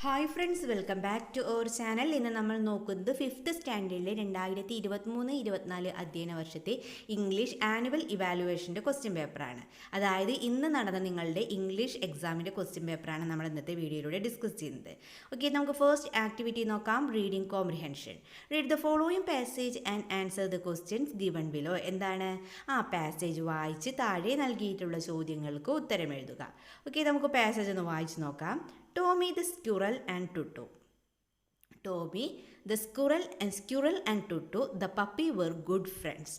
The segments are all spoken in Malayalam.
Hi friends, welcome back to our channel. ഇന്ന് നമ്മൾ നോക്കുന്നത് ഫിഫ്ത്ത് സ്റ്റാൻഡേർഡിലെ 2023-24 അധ്യയന വർഷത്തെ ഇംഗ്ലീഷ് ആനുവൽ ഇവാലുവേഷൻ്റെ ക്വസ്റ്റ്യൻ പേപ്പറാണ്. അതായത് ഇന്ന് നടന്ന നിങ്ങളുടെ ഇംഗ്ലീഷ് എക്സാമിൻ്റെ ക്വസ്റ്റ്യൻ പേപ്പറാണ് നമ്മൾ ഇന്നത്തെ വീഡിയോയിലൂടെ ഡിസ്കസ് ചെയ്യുന്നത്. ഓക്കെ, നമുക്ക് ഫസ്റ്റ് ആക്ടിവിറ്റി നോക്കാം. Reading comprehension. Read the following passage and answer the questions given below. എന്താണ് പാസേജ് വായിച്ച് താഴെ നൽകിയിട്ടുള്ള ചോദ്യങ്ങൾക്ക് ഉത്തരം എഴുതുക. ഓക്കെ, നമുക്ക് പാസേജ് ഒന്ന് വായിച്ച് നോക്കാം. Tommy the squirrel and Tutu. Tommy the squirrel and Tutu the puppy were good friends.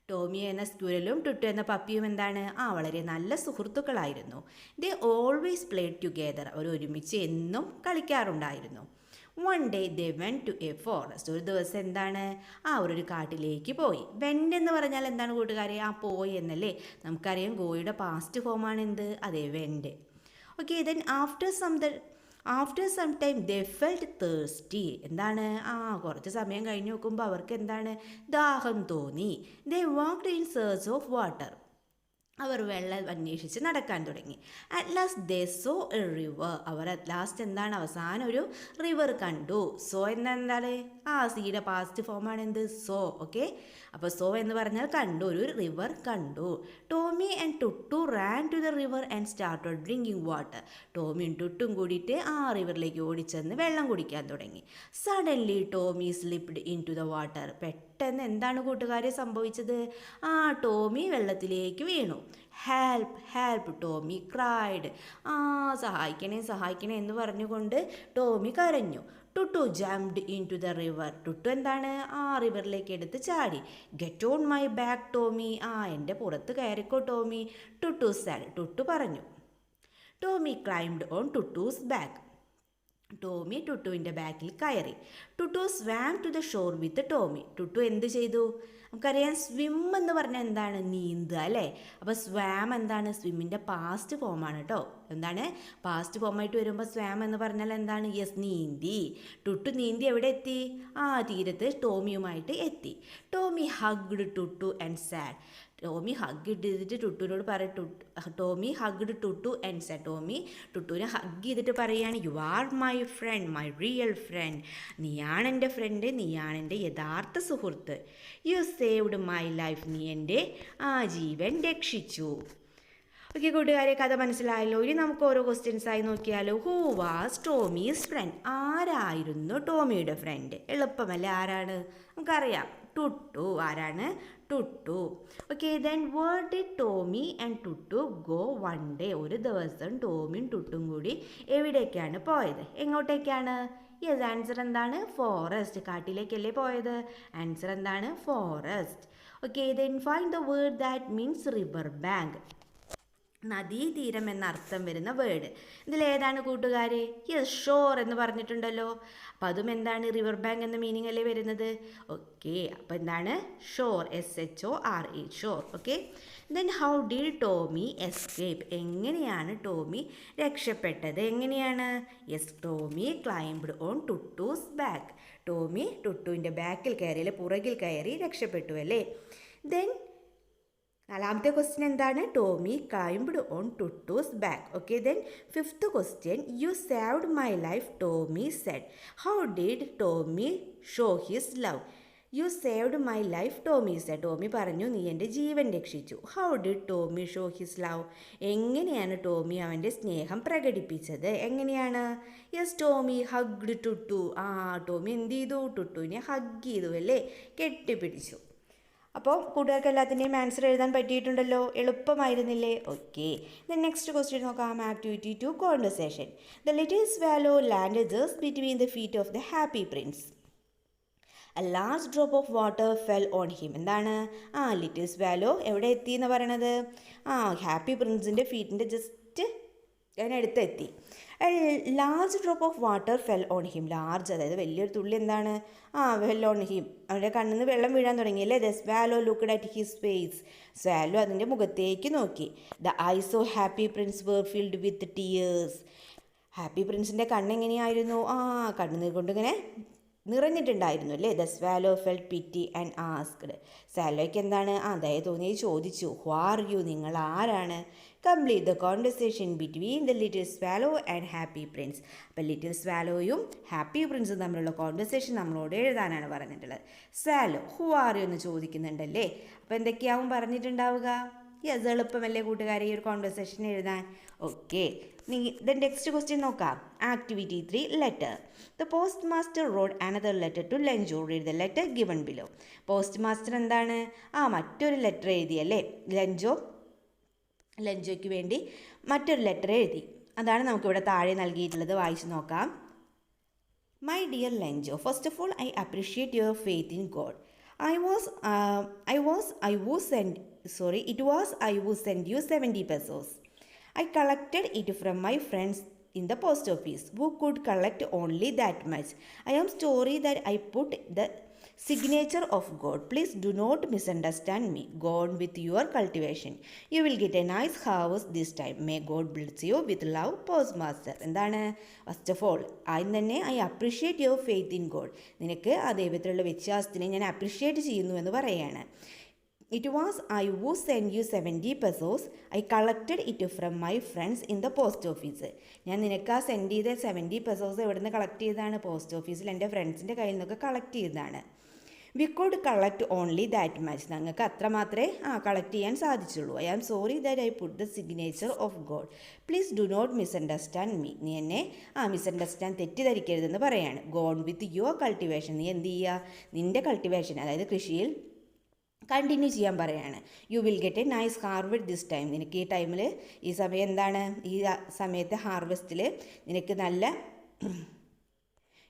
Tomy എന്ന സ്ക്യൂരലും ടുട്ടു എന്ന പപ്പിയും എന്താണ് വളരെ നല്ല സുഹൃത്തുക്കളായിരുന്നു. They always played together. അവർ ഒരുമിച്ച് എന്നും കളിക്കാറുണ്ടായിരുന്നു. One day they went to a forest. ഒരു ദിവസം എന്താണ് അവരൊരു കാട്ടിലേക്ക് പോയി. വെൻറ്റ് എന്ന് പറഞ്ഞാൽ എന്താണ് കൂട്ടുകാരെ? പോയി എന്നല്ലേ. നമുക്കറിയാം ഗോയുടെ പാസ്റ്റ് ഫോമാണ് എന്ത്? അതെ, went. Okay, then after some time they felt thirsty. എന്താണ് കുറച്ച് സമയം കഴിഞ്ഞ് നോക്കുമ്പോൾ അവർക്ക് എന്താണ് ദാഹം തോന്നി. They walked in search of water. അവർ വെള്ളം അന്വേഷിച്ച് നടക്കാൻ തുടങ്ങി. At last they saw a river. അവർ അറ്റ് ലാസ്റ്റ് എന്താണ് അവസാനം ഒരു റിവർ കണ്ടു. സോ എന്താണ് സിയുടെ പാസ്റ്റ് ഫോമാണ് എന്ത്? സോ. ഓക്കെ, അപ്പോൾ സോ എന്ന് പറഞ്ഞാൽ കണ്ടു, ഒരു റിവർ കണ്ടു. Tommy and Tuttu ran to the river and started drinking water. ടോമിയും ടുട്ടും കൂടിയിട്ട് റിവറിലേക്ക് ഓടിച്ചെന്ന് വെള്ളം കുടിക്കാൻ തുടങ്ങി. Suddenly Tommy slipped into the water. പെട്ടെന്ന് എന്താണ് കൂട്ടുകാരെ സംഭവിച്ചത്? ടോമി വെള്ളത്തിലേക്ക് വീണു. Help help Tommy cried. സഹായിക്കണേ എന്ന് പറഞ്ഞുകൊണ്ട് ടോമി കരഞ്ഞു. Tuttu jumped into the river. Tuttu എന്താണ് റിവറിലേക്ക് എടുത്ത് ചാടി. Get on my back Tommy. എൻ്റെ പുറത്ത് കയറിക്കോ ടോമി. ടുട്ടു സാഡ്. ടുട്ടു പറഞ്ഞു. Tomy climbed on ടുട്ടൂസ് back. Tommy ടുട്ടുവിൻ്റെ ബാക്കിൽ കയറി. Tuttu swam to the shore with Tommy. Tuttu എന്ത് ചെയ്തു? നമുക്കറിയാം സ്വിം എന്ന് പറഞ്ഞാൽ എന്താണ്? നീന്തുക അല്ലേ. അപ്പോൾ സ്വാം എന്താണ്? സ്വിമ്മിൻ്റെ പാസ്റ്റ് ഫോമാണ് കേട്ടോ. എന്താണ് പാസ്റ്റ് ഫോമായിട്ട് വരുമ്പോൾ സ്വാം എന്ന് പറഞ്ഞാൽ എന്താണ്? യെസ്, നീന്തി. ടുട്ടു നീന്തി എവിടെ എത്തി? തീരത്ത് ടോമിയുമായിട്ട് എത്തി. Tommy hugged Tuttu and said. Tommy hug ചെയ്തിട്ട് ടുട്ടുവിനോട് Tommy hugged Tuttu and said. Tommy ടുട്ടുവിനെ ഹഗ് ചെയ്തിട്ട് പറയുകയാണ്, you are my friend, my real friend. നീയാണെൻ്റെ ഫ്രണ്ട്, നീയാണെൻ്റെ യഥാർത്ഥ സുഹൃത്ത്. You saved my life. നീ എൻ്റെ ജീവൻ രക്ഷിച്ചു. ഓക്കെ കൂട്ടുകാരെ, കഥ മനസ്സിലായല്ലോ. ഇനി നമുക്ക് ഓരോ ക്വസ്റ്റ്യൻസായി നോക്കിയാലോ. Who was Tommy's friend? ആരായിരുന്നു ടോമിയുടെ ഫ്രണ്ട്? എളുപ്പമല്ലേ? ആരാണ്? നമുക്കറിയാം, ടുട്ടു. ആരാണ്? Tuttu. Okay, then where did Tommy and Tuttu go one day? ഒരു ദിവസം ടോമിയും ടുട്ടും കൂടി എവിടേക്കാണ് പോയത്? എങ്ങോട്ടേക്കാണ്? യെസ്, ആൻസർ എന്താണ്? ഫോറസ്റ്റ്. കാട്ടിലേക്കല്ലേ പോയത്? ആൻസർ എന്താണ്? Forest. Okay, then find the word that means river bank. നദീതീരം എന്നർത്ഥം വരുന്ന വേർഡ്. ഇതിലേതാണ് കൂട്ടുകാരെ? യെസ്, ഷോർ എന്ന് പറഞ്ഞിട്ടുണ്ടല്ലോ. അപ്പം അതും എന്താണ്? റിവർ ബാങ്ക് എന്ന മീനിങ് അല്ലേ വരുന്നത്. ഓക്കെ, അപ്പം എന്താണ്? Shore. SHORE, shore. Okay, then how did Tommy escape? എങ്ങനെയാണ് ടോമി രക്ഷപ്പെട്ടത്? എങ്ങനെയാണ്? Yes, Tommy climbed on ടുട്ടൂസ് back. Tommy ടുട്ടുവിൻ്റെ ബാക്കിൽ കയറി, അല്ലെ പുറകിൽ കയറി രക്ഷപ്പെട്ടു അല്ലേ. ദെൻ നാലാമത്തെ ക്വസ്റ്റ്യൻ എന്താണ്? Tommy climbed on ടുട്ടൂസ് back. Okay, then fifth question, you saved my life Tommy said. How did Tommy show his love? You saved my life Tommy said. Tommy പറഞ്ഞു, നീ എൻ്റെ ജീവൻ രക്ഷിച്ചു. How did Tommy show his love? എങ്ങനെയാണ് ടോമി അവൻ്റെ സ്നേഹം പ്രകടിപ്പിച്ചത്? എങ്ങനെയാണ്? Yes, Tommy hugged Tutu. Tommy എന്ത് ചെയ്തു? ടുട്ടുവിനെ ഹഗ് ചെയ്തു അല്ലേ, കെട്ടിപ്പിടിച്ചു. അപ്പോൾ കൂട്ടുകാർക്ക് എല്ലാത്തിൻ്റെയും ആൻസർ എഴുതാൻ പറ്റിയിട്ടുണ്ടല്ലോ. എളുപ്പമായിരുന്നില്ലേ? ഓക്കെ, ദെൻ നെക്സ്റ്റ് ക്വസ്റ്റ്യൻ നോക്കാം. Activity 2, conversation. The little swallow landed just between the feet of the happy prince. A large drop of water fell on him. എന്താണ് ലിറ്റിൽ സ്വാലോ എവിടെ എത്തി എന്ന് പറയണത്? ഹാപ്പി പ്രിൻസിൻ്റെ ഫീറ്റിൻ്റെ ജസ്റ്റ് അതിനടുത്തെത്തി. Large drop of water fell on him. Large അതായത് വലിയൊരു തുള്ളി എന്താണ് ഫെൽ ഓൺ ഹിം. അവരുടെ കണ്ണിൽ നിന്ന് വെള്ളം വീഴാൻ തുടങ്ങിയല്ലേ. The swallow looked at his face. Swallow അതിൻ്റെ മുഖത്തേക്ക് നോക്കി. The eyes of happy prince were filled with tears. Happy പ്രിൻസിൻ്റെ കണ്ണെങ്ങനെയായിരുന്നു? കണ്ണുനീർ കൊണ്ടിങ്ങനെ നിറഞ്ഞിട്ടുണ്ടായിരുന്നു അല്ലേ. The swallow felt pity and asked. സാലോയ്ക്ക് എന്താണ് ദയ തോന്നി ചോദിച്ചു, ഹു ആർ യു, നിങ്ങൾ ആരാണ്? Complete the conversation between the little swallow and happy prince. അപ്പം ലിറ്റിൽ സ്വാലോയും ഹാപ്പി പ്രിൻസും തമ്മിലുള്ള കോൺവെർസേഷൻ നമ്മളോട് എഴുതാനാണ് പറഞ്ഞിട്ടുള്ളത്. സ്വാലോ ഹു ആർ യു എന്ന് ചോദിക്കുന്നുണ്ടല്ലേ. അപ്പോൾ എന്തൊക്കെയാവും പറഞ്ഞിട്ടുണ്ടാവുക? യെസ്, എളുപ്പമല്ലേ കൂട്ടുകാരെ ഈ ഒരു കോൺവെർസേഷൻ എഴുതാൻ. ഓക്കെ, ദ നെക്സ്റ്റ് ക്വസ്റ്റ്യൻ നോക്കാം. Activity 3, letter. The post master road another letter to Lencho. Read the letter given below. Post master എന്താണ്? മറ്റൊരു ലെറ്റർ എഴുതിയല്ലേ. ലഞ്ചോയ്ക്ക് വേണ്ടി മറ്റൊരു ലെറ്റർ എഴുതി. അതാണ് നമുക്കിവിടെ താഴെ നൽകിയിട്ടുള്ളത്. വായിച്ചു നോക്കാം. My dear ലഞ്ചോ, first of all I appreciate your faith in God. I who sent you 70 pesos. I collected it from my friends in the post office who could collect only that much. I am sorry that I put the signature of God. Please do not misunderstand me. Go on with your cultivation. You will get a nice harvest this time. May God bless you. With love, postmaster. എന്താണ്? ഫസ്റ്റ് ഓഫ് ഓൾ ആദ്യം തന്നെ I appreciate your faith in God. നിനക്ക് ആ ദൈവത്തിലുള്ള വിശ്വാസത്തിനെ ഞാൻ അപ്രീഷിയേറ്റ് ചെയ്യുന്നു എന്ന് പറയുകയാണ്. It was I who sent you 70 pesos. I collected it from my friends in the post office. ഞാൻ നിനക്ക് ആ സെൻഡ് ചെയ്ത 70 pesos എവിടെ നിന്ന് കളക്ട് ചെയ്തതാണ്? പോസ്റ്റ് ഓഫീസിൽ എൻ്റെ ഫ്രണ്ട്സിൻ്റെ കയ്യിൽ നിന്നൊക്കെ കളക്ട് ചെയ്തതാണ്. We could collect only that much. ഞങ്ങൾക്ക് അത്ര മാത്രമേ കളക്ട് ചെയ്യാൻ സാധിച്ചുള്ളൂ. I am sorry that I put the signature of God. Please do not misunderstand me. നീ എന്നെ മിസ്അണ്ടർസ്റ്റാൻഡ് തെറ്റിദ്ധരിക്കരുതെന്ന് പറയാണ്. Go on with your cultivation. നീ എന്ത് ചെയ്യുക? നിൻ്റെ കൾട്ടിവേഷൻ അതായത് കൃഷിയിൽ കണ്ടിന്യൂ ചെയ്യാൻ പറയാണ്. You will get A nice harvest this time. നിനക്ക് ഈ ടൈമിൽ ഈ സമയം എന്താണ്? ഈ സമയത്തെ ഹാർവെസ്റ്റിൽ നിനക്ക്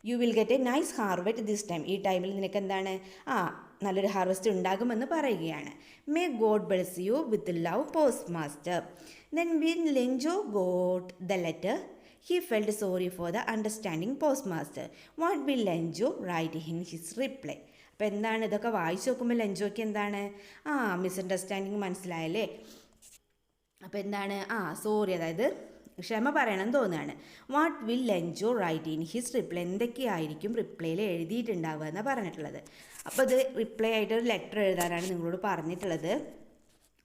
you will get A nice harvest this time. ഈ ടൈമിൽ നിനക്ക് എന്താണ്? നല്ലൊരു ഹാർവെസ്റ്റ് ഉണ്ടാകുമെന്ന് പറയുകയാണ്. May God bless you with love, post master. Then when Lencho got the letter he felt sorry for the understanding postmaster. What will Lenjo write in his reply? അപ്പോൾ എന്താണ് ഇതൊക്കെ വായിച്ചു നോക്കുമ്പോൾ ലഞ്ചോയ്ക്ക് എന്താണ്? മിസ്അണ്ടർസ്റ്റാൻഡിങ് മനസ്സിലായല്ലേ. അപ്പോൾ എന്താണ്? സോറി, അതായത് ക്ഷമ പറയണമെന്ന് തോന്നുകയാണ്. What will Lencho write in his reply? എന്തൊക്കെയായിരിക്കും റിപ്ലൈയിൽ എഴുതിയിട്ടുണ്ടാവുക എന്നാണ് പറഞ്ഞിട്ടുള്ളത്. അപ്പോൾ ഇത് റിപ്ലൈ ആയിട്ട് ഒരു ലെറ്റർ എഴുതാനാണ് നിങ്ങളോട് പറഞ്ഞിട്ടുള്ളത്.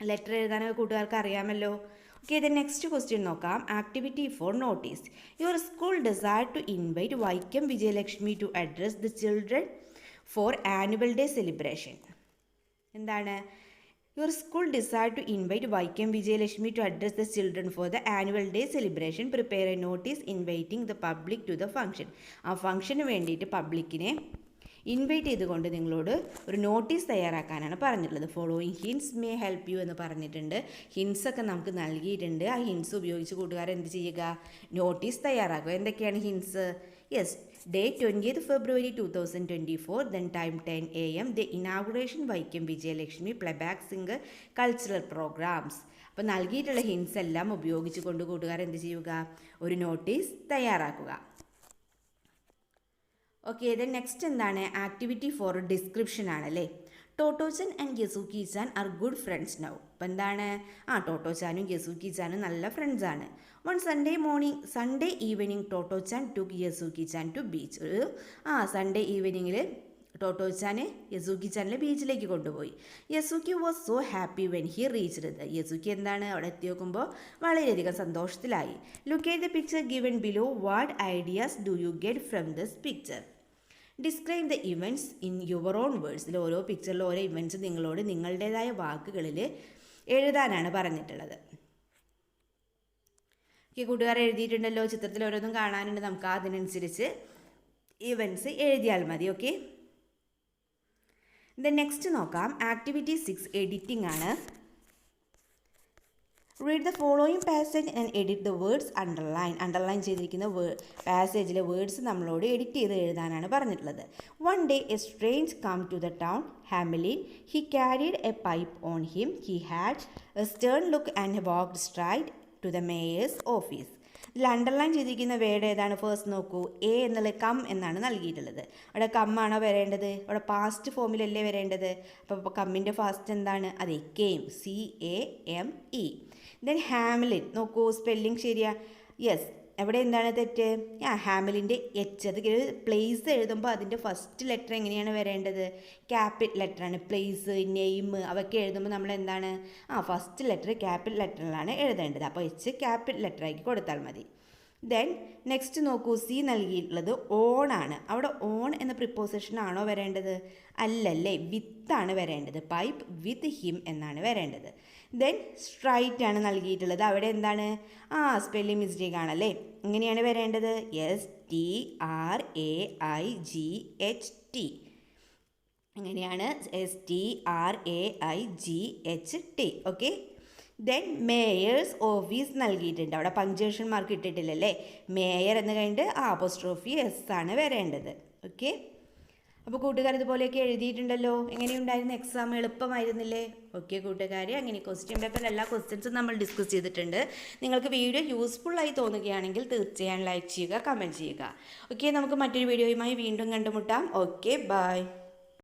ലെറ്റർ എഴുതാനൊക്കെ കൂട്ടുകാർക്ക് അറിയാമല്ലോ. ഓക്കെ, ദ നെക്സ്റ്റ് ക്വസ്റ്റ്യൻ നോക്കാം. Activity 4, notice. Your school decide to invite Vaikom Vijayalakshmi to address the children for annual day celebration. എന്താണ്? Your school decide to invite Vaikom Vijayalakshmi to address the children for the annual day celebration. Prepare a notice inviting the public to the function. ആ ഫംഗ്ഷന് വേണ്ടിയിട്ട് പബ്ലിക്കിനെ ഇൻവൈറ്റ് ചെയ്തുകൊണ്ട് നിങ്ങളോട് ഒരു നോട്ടീസ് തയ്യാറാക്കാനാണ് പറഞ്ഞിട്ടുള്ളത്. Following hints may help you എന്ന് പറഞ്ഞിട്ടുണ്ട്. ഹിൻസൊക്കെ നമുക്ക് നൽകിയിട്ടുണ്ട്. ആ ഹിൻസ് ഉപയോഗിച്ച് കൂട്ടുകാർ എന്ത് ചെയ്യുക? നോട്ടീസ് തയ്യാറാക്കുക. എന്തൊക്കെയാണ് hints? Yes, date 20th February 2024, then time 10 AM, the inauguration Vaikom Vijayalakshmi, playback singer, cultural programmes. അപ്പോൾ നൽകിയിട്ടുള്ള ഹിൻസ് എല്ലാം ഉപയോഗിച്ച് കൊണ്ട് കൂട്ടുകാർ എന്ത് ചെയ്യുക? ഒരു നോട്ടീസ് തയ്യാറാക്കുക. ഓക്കെ, ദെൻ നെക്സ്റ്റ് എന്താണ്? ആക്ടിവിറ്റി 4 ഡിസ്ക്രിപ്ഷൻ ആണല്ലേ. Tottochan and Yasuki-chan are good friends now. അപ്പം എന്താണ്? ടോട്ടോചാനും യസുക്കി-ചാനും നല്ല ഫ്രണ്ട്സാണ്. One Sunday evening Tottochan took Yasuki-chan to beach. ഒരു സൺഡേ ഈവനിങ്ങിൽ ടോട്ടോചാന് യസുക്കി-ചാനിലെ ബീച്ചിലേക്ക് കൊണ്ടുപോയി. Yasuki was so happy when he reached. Yasuki എന്താണ്? അവിടെ എത്തി നോക്കുമ്പോൾ വളരെയധികം സന്തോഷത്തിലായി. Look at the picture given below. What ideas do you get from this picture? Describe the events in your own words. ഇതിൽ ഓരോ പിക്ചറിൽ ഓരോ ഇവൻറ്റ്സ് നിങ്ങളോട് നിങ്ങളുടേതായ വാക്കുകളിൽ എഴുതാനാണ് പറഞ്ഞിട്ടുള്ളത്. ഓക്കെ, കൂട്ടുകാർ എഴുതിയിട്ടുണ്ടല്ലോ. ചിത്രത്തിൽ ഓരോന്നും കാണാനുണ്ട്. നമുക്ക് അതിനനുസരിച്ച് ഇവൻറ്റ്സ് എഴുതിയാൽ മതി. ഓക്കെ, ദെൻ നെക്സ്റ്റ് നോക്കാം. ആക്ടിവിറ്റി 6 എഡിറ്റിംഗ് ആണ്. Read the following passage and edit the words underline. Underline ചെയ്തിരിക്കുന്ന പാസേജിലെ വേർഡ്സ് നമ്മളോട് എഡിറ്റ് ചെയ്ത് എഴുതാനാണ് പറഞ്ഞിട്ടുള്ളത്. One day a strange come to the town Hamelin. He carried a pipe on him. He had a stern look and walked straight to the mayor's office. ഇതിൽ അണ്ടർലൈൻ ചെയ്തിരിക്കുന്ന വേർഡ് ഏതാണ്? ഫസ്റ്റ് നോക്കൂ. എ എന്നുള്ളത് കം എന്നാണ് നൽകിയിട്ടുള്ളത്. അവിടെ കമ്മാണോ വരേണ്ടത്? അവിടെ പാസ്റ്റ് ഫോമിലല്ലേ വരേണ്ടത്? അപ്പോൾ കമ്മിൻ്റെ ഫാസ്റ്റ് എന്താണ്? അതെ, കെയിം, CAME. ദെൻ ഹാംലിൻ നോക്കൂ, സ്പെല്ലിംഗ് ശരിയാ. യെസ്, അവിടെ എന്താണ് തെറ്റ്? ഹാമിലിൻ്റെ എച്ച്, അത് പ്ലേസ് എഴുതുമ്പോൾ അതിൻ്റെ ഫസ്റ്റ് ലെറ്റർ എങ്ങനെയാണ് വരേണ്ടത്? ക്യാപിറ്റൽ ലെറ്ററാണ്. പ്ലേസ്, നെയിം അവയൊക്കെ എഴുതുമ്പോൾ നമ്മൾ എന്താണ് ഫസ്റ്റ് ലെറ്റർ ക്യാപിറ്റൽ ലെറ്ററിലാണ് എഴുതേണ്ടത്. അപ്പോൾ എച്ച് ക്യാപിറ്റൽ ലെറ്ററാക്കി കൊടുത്താൽ മതി. ദെൻ നെക്സ്റ്റ് നോക്കൂ, സി നൽകിയിട്ടുള്ളത് ഓൺ ആണ്. അവിടെ ഓൺ എന്ന പ്രിപ്പോസിഷൻ ആണോ വരേണ്ടത്? അല്ലല്ലേ, വിത്താണ് വരേണ്ടത്. പൈപ്പ് വിത്ത് ഹിം എന്നാണ് വരേണ്ടത്. ദെൻ സ്ട്രൈറ്റ് ആണ് നൽകിയിട്ടുള്ളത്. അവിടെ എന്താണ് സ്പെല്ലിംഗ് മിസ്റ്റേക്ക് ആണല്ലേ. ഇങ്ങനെയാണ് വരേണ്ടത്, STRAIGHT. ഇങ്ങനെയാണ് STRAIGHT. Okay. Then mayor's office നൽകിയിട്ടുണ്ട്. അവിടെ പങ്ക്ച്വേഷൻ മാർക്ക് ഇട്ടിട്ടില്ലല്ലേ. മേയർ എന്ന് കഴിഞ്ഞിട്ട് അപ്പോസ്ട്രോഫി എസ് ആണ് വരേണ്ടത്. ഓക്കെ. അപ്പോൾ കൂട്ടുകാർ ഇതുപോലെയൊക്കെ എഴുതിയിട്ടുണ്ടല്ലോ. എങ്ങനെയുണ്ടായിരുന്നു എക്സാം? എളുപ്പമായിരുന്നില്ലേ? ഓക്കെ കൂട്ടുകാരെ, അങ്ങനെ ക്വസ്റ്റ്യൻ പേപ്പറിൽ എല്ലാ ക്വസ്റ്റ്യൻസും നമ്മൾ ഡിസ്കസ് ചെയ്തിട്ടുണ്ട്. നിങ്ങൾക്ക് വീഡിയോ യൂസ്ഫുള്ളായി തോന്നുകയാണെങ്കിൽ തീർച്ചയായും ലൈക്ക് ചെയ്യുക, കമൻറ്റ് ചെയ്യുക. ഓക്കെ, നമുക്ക് മറ്റൊരു വീഡിയോയുമായി വീണ്ടും കണ്ടുമുട്ടാം. Okay, by.